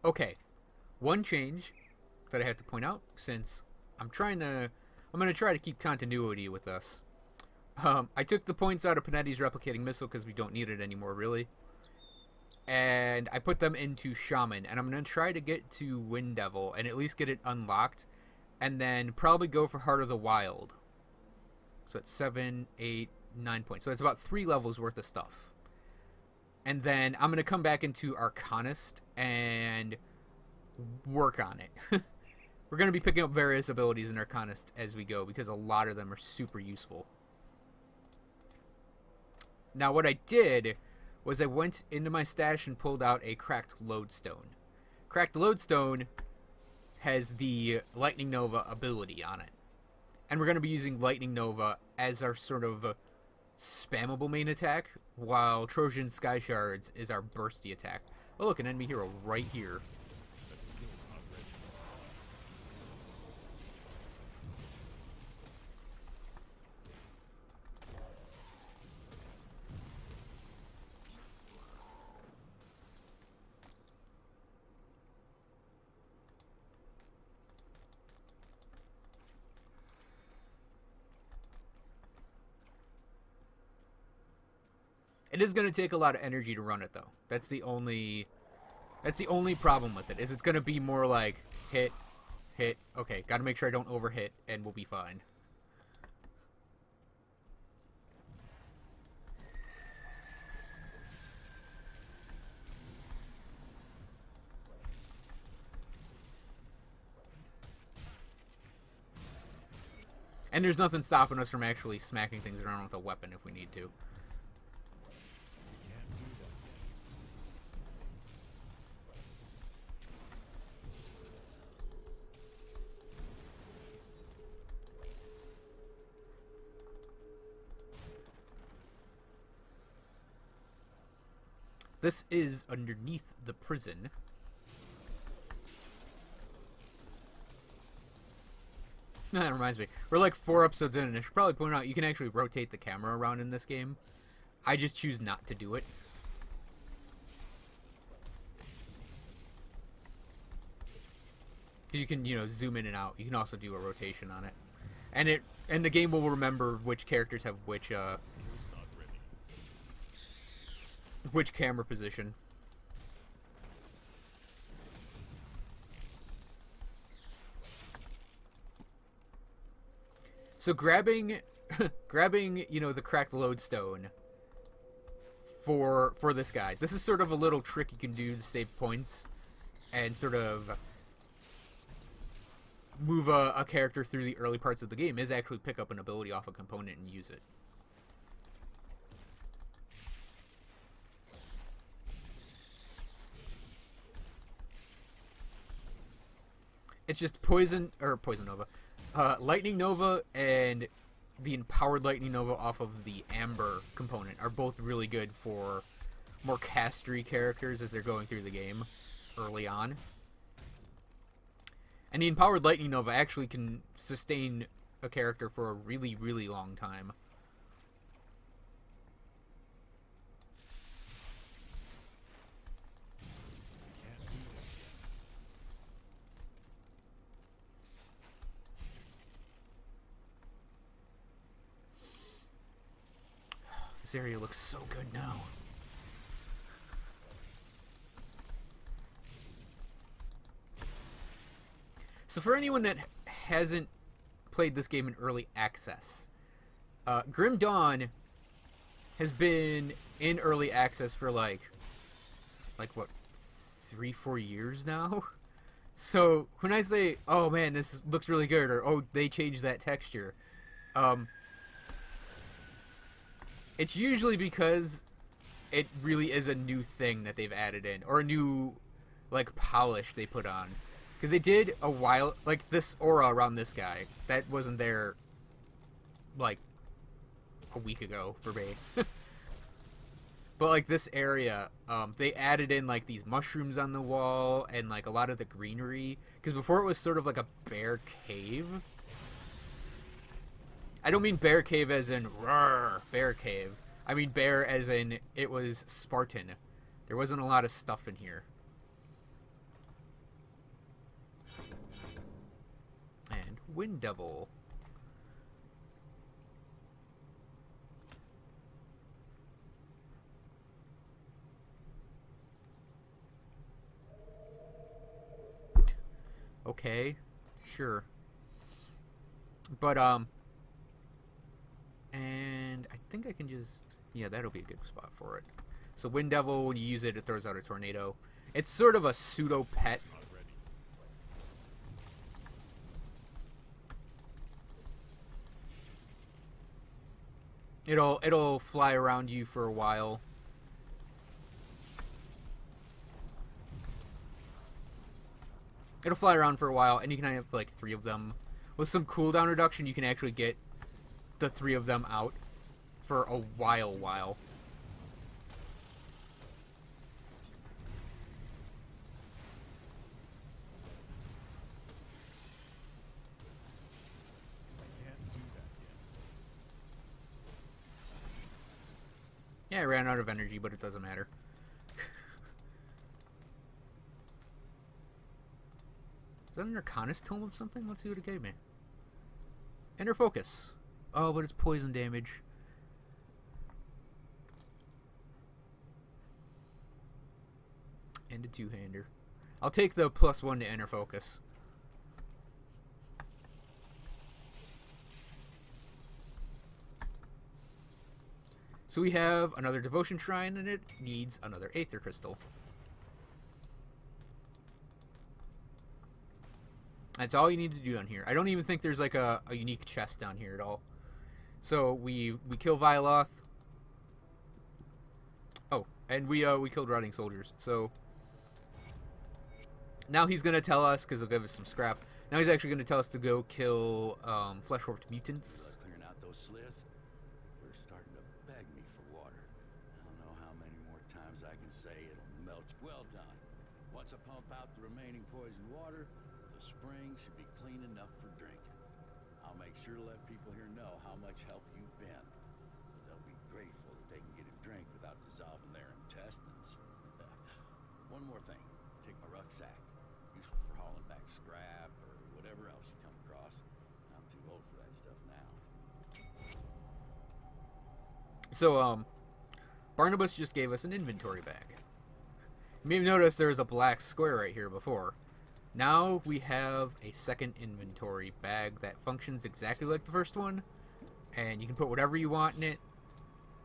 Okay, one change that I have to point out, since I'm going to try to keep continuity with us. I took the points out of Panetti's replicating missile because we don't need it anymore, really. And I put them into Shaman, and I'm going to try to get to Wind Devil and at least get it unlocked, and then probably go for Heart of the Wild. So it's 7, 8, 9 points. So it's about 3 levels worth of stuff. And then I'm going to come back into Arcanist and work on it. We're going to be picking up various abilities in Arcanist as we go because a lot of them are super useful. Now what I did was I went into my stash and pulled out a Cracked Lodestone. Cracked Lodestone has the Lightning Nova ability on it. And we're going to be using Lightning Nova as our sort of spammable main attack, while Trojan Sky Shards is our bursty attack. Oh look, an enemy hero right here. It is going to take a lot of energy to run it, though. That's the only problem with it, is it's going to be more like hit, hit, okay, got to make sure I don't overhit, and we'll be fine. And there's nothing stopping us from actually smacking things around with a weapon if we need to. This is underneath the prison. That reminds me. We're like 4 episodes in, and I should probably point out you can actually rotate the camera around in this game. I just choose not to do it. You can, zoom in and out. You can also do a rotation on it. And the game will remember which characters have which camera position. So grabbing the Cracked Lodestone for this guy. This is sort of a little trick you can do to save points and sort of move a character through the early parts of the game, is actually pick up an ability off a component and use it. It's just Poison Nova. Lightning Nova and the Empowered Lightning Nova off of the Amber component are both really good for more castery characters as they're going through the game early on. And the Empowered Lightning Nova actually can sustain a character for a really, really long time. This area looks so good now. So for anyone that hasn't played this game in early access, Grim Dawn has been in early access for like what, 3-4 years now? So when I say, oh man, this looks really good, or oh, they changed that texture, it's usually because it really is a new thing that they've added in, or a new like polish they put on. Because they did a while, like this aura around this guy, that wasn't there like a week ago for me. But like this area, they added in like these mushrooms on the wall and like a lot of the greenery. Because before it was sort of like a bear cave. I don't mean bear cave as in roar, bear cave. I mean bear as in it was Spartan. There wasn't a lot of stuff in here. Wind Devil. Okay, sure. But, and I think I can just, yeah, that'll be a good spot for it. So Wind Devil, when you use it, it throws out a tornado. It's sort of a pseudo-pet. It'll fly around you for a while. It'll fly around for a while, and you can have like 3 of them. With some cooldown reduction, you can actually get the 3 of them out for a while. Yeah, I ran out of energy, but it doesn't matter. Is that an Arcanist Tome of something? Let's see what it gave me. Inner Focus. Oh, but it's poison damage. And a 2-hander. I'll take the +1 to Inner Focus. So we have another Devotion Shrine, and it needs another Aether Crystal. That's all you need to do down here. I don't even think there's like a unique chest down here at all. So we kill Viloth. Oh, and we killed Rotting Soldiers. So now he's gonna tell us, because he'll give us some scrap. Now he's actually gonna tell us to go kill flesh warped mutants. Clearing out those sliths, they're starting to beg me for water. I don't know how many more times I can say it'll melt. Well done. Once I pump out the remaining poisoned water, the spring should be clean enough for drinking. I'll make sure to let people here know how much help you've been. They'll be grateful that they can get a drink without dissolving their intestines. One more thing. Take my rucksack. Useful for hauling back scrap or whatever else you come across. I'm too old for that stuff now. So, Barnabas just gave us an inventory bag. You may have noticed there was a black square right here before. Now we have a second inventory bag that functions exactly like the first one, and you can put whatever you want in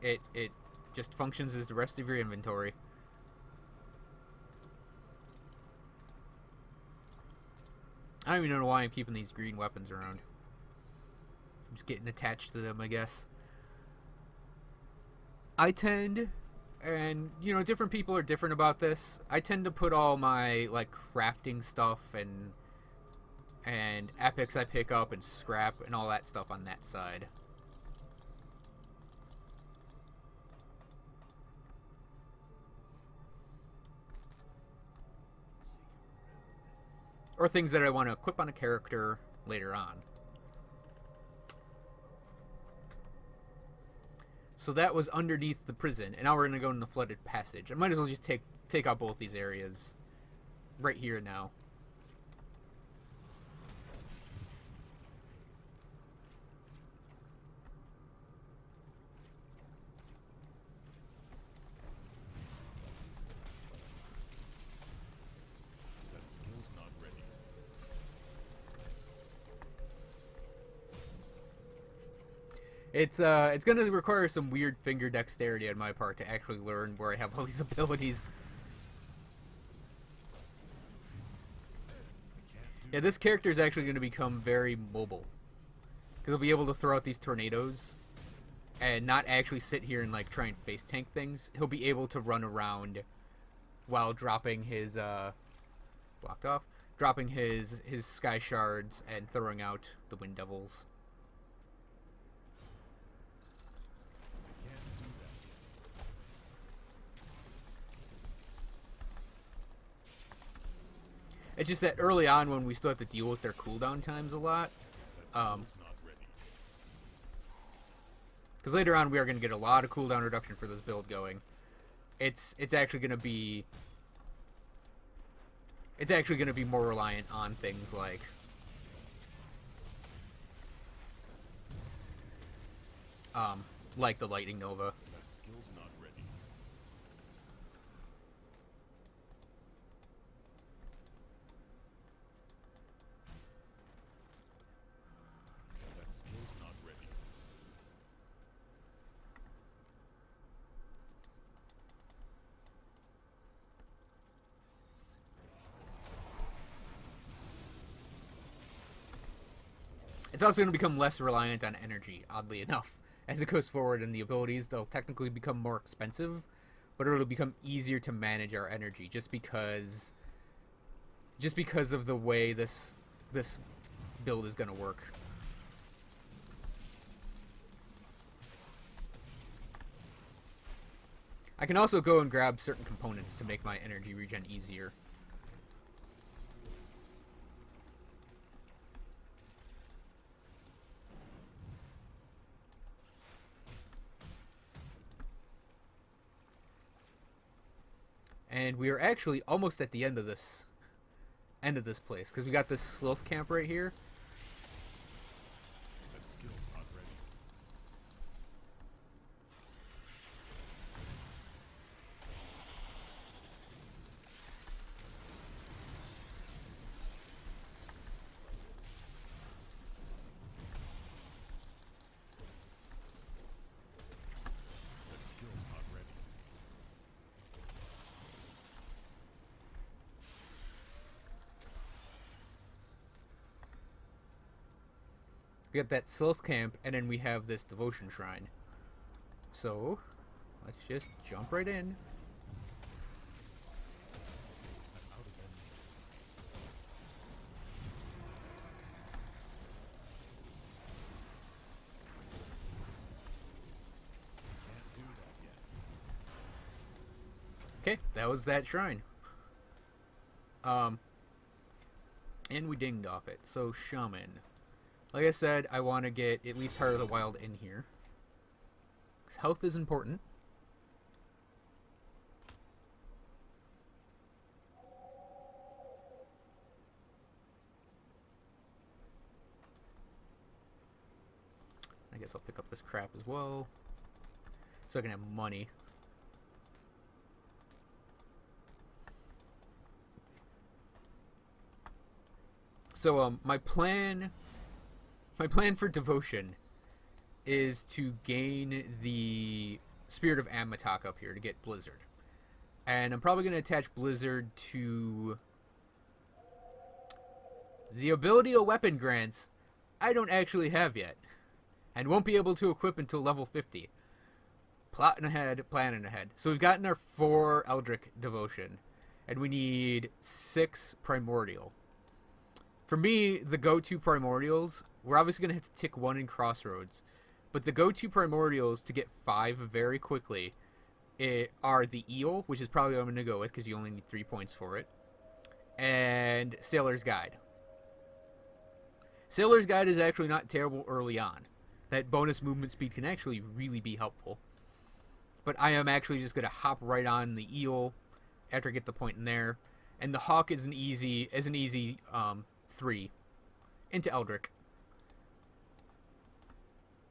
it. It just functions as the rest of your inventory. I don't even know why I'm keeping these green weapons around. I'm just getting attached to them, I guess. I tend, and you know, different people are different about this. I tend to put all my like crafting stuff and epics I pick up and scrap and all that stuff on that side. Or things that I want to equip on a character later on. So that was underneath the prison, and now we're going to go in the flooded passage. I might as well just take out both these areas right here now. That skill's not ready. It's going to require some weird finger dexterity on my part to actually learn where I have all these abilities. Yeah, this character is actually going to become very mobile. Because he'll be able to throw out these tornadoes and not actually sit here and like try and face tank things. He'll be able to run around while dropping his blocked off, dropping his sky shards and throwing out the wind devils. It's just that early on when we still have to deal with their cooldown times a lot. Because later on we are going to get a lot of cooldown reduction for this build going. It's actually going to be... It's actually going to be more reliant on things like like the Lightning Nova. That skill's not ready. That skill's not ready. It's also going to become less reliant on energy, oddly enough. As it goes forward in the abilities, they'll technically become more expensive, but it'll become easier to manage our energy just because of the way this build is going to work. I can also go and grab certain components to make my energy regen easier. And we are actually almost at the end of this place, because we got this sloth camp right here. That skill's not ready. That skill's not ready. We got that sloth camp, and then we have this devotion shrine. So, let's just jump right in. I'm out of energy. Can't do that yet. Okay, that was that shrine. And we dinged off it. So, Shaman. Like I said, I want to get at least Heart of the Wild in here, because health is important. I guess I'll pick up this crap as well, so I can have money. So, my plan for devotion is to gain the Spirit of Amatak up here to get Blizzard. And I'm probably going to attach Blizzard to the ability of weapon grants I don't actually have yet, and won't be able to equip until level 50. Plotting ahead, planning ahead. So we've gotten our 4 Eldritch Devotion, and we need 6 Primordial. For me, the go-to Primordials, we're obviously going to have to tick 1 in Crossroads, but the go-to Primordials to get 5 very quickly are the Eel, which is probably what I'm going to go with because you only need 3 points for it, and Sailor's Guide. Sailor's Guide is actually not terrible early on. That bonus movement speed can actually really be helpful. But I am actually just going to hop right on the Eel after I get the point in there. And the Hawk is an easy 3 into Eldritch.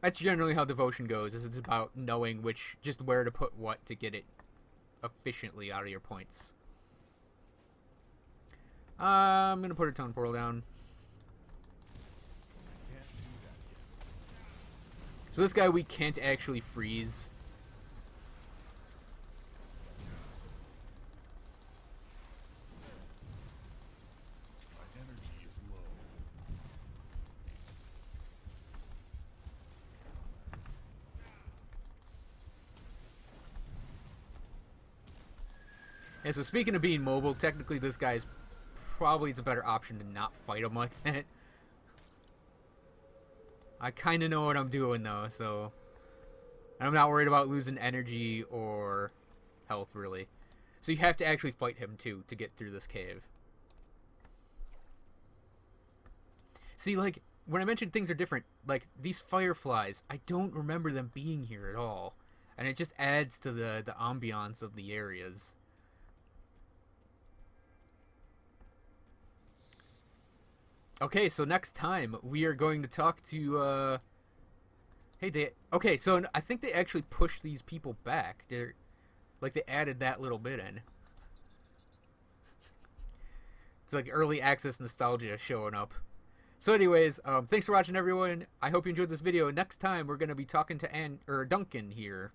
That's generally how devotion goes, is it's about knowing just where to put what to get it efficiently out of your points. I'm going to put a Tone Portal down. Can't do that yet. So this guy we can't actually freeze. My energy is low. Yeah, so speaking of being mobile, technically this guy's probably it's a better option to not fight him like that. I kind of know what I'm doing though, so I'm not worried about losing energy or health really. So you have to actually fight him too to get through this cave. See, like when I mentioned things are different, like these fireflies, I don't remember them being here at all, and it just adds to the ambiance of the areas. Okay, so next time we are going to talk to Hey, okay, so I think they actually pushed these people back. They're like they added that little bit in. It's like early access nostalgia showing up. So, anyways, thanks for watching, everyone. I hope you enjoyed this video. Next time, we're gonna be talking to Duncan here.